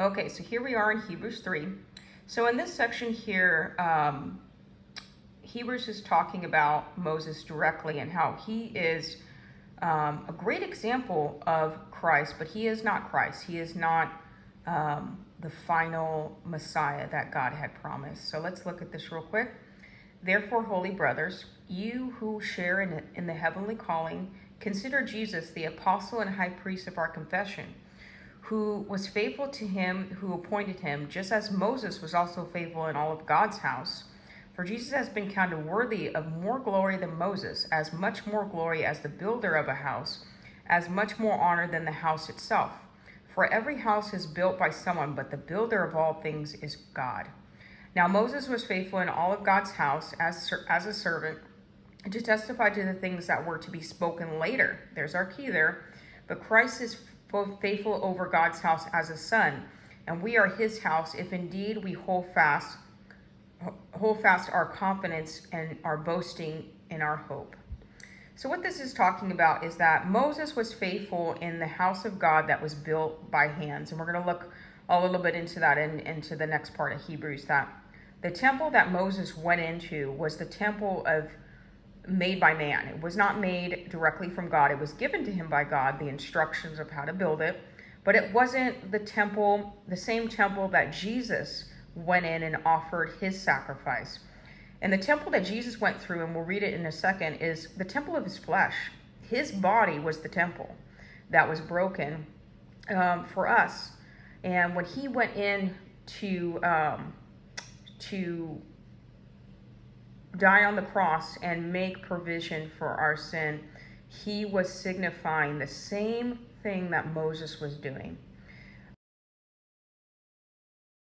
Okay, so here we are in Hebrews 3. So in this section here, Hebrews is talking about Moses directly and how he is a great example of Christ, but he is not Christ. He is not the final Messiah that God had promised. So let's look at this real quick. Therefore, holy brothers, you who share in the heavenly calling, consider Jesus the apostle and high priest of our confession, who was faithful to him who appointed him, just as Moses was also faithful in all of God's house. For Jesus has been counted worthy of more glory than Moses, as much more glory as the builder of a house, as much more honor than the house itself. For every house is built by someone, but the builder of all things is God. Now Moses was faithful in all of God's house as a servant to testify to the things that were to be spoken later. There's our key there. But Christ is faithful over God's house as a son, and we are his house if indeed we hold fast our confidence and our boasting in our hope. So what this is talking about is that Moses was faithful in the house of God that was built by hands. And we're going to look a little bit into that into the next part of Hebrews, that the temple that Moses went into was the temple made by man. It was not made directly from God. It was given to him by God, the instructions of how to build it. But it wasn't the same temple that Jesus went in and offered his sacrifice. And the temple that Jesus went through, and we'll read it in a second, is the temple of his flesh. His body was the temple that was broken for us. And when he went in to die on the cross and make provision for our sin, he was signifying the same thing that Moses was doing.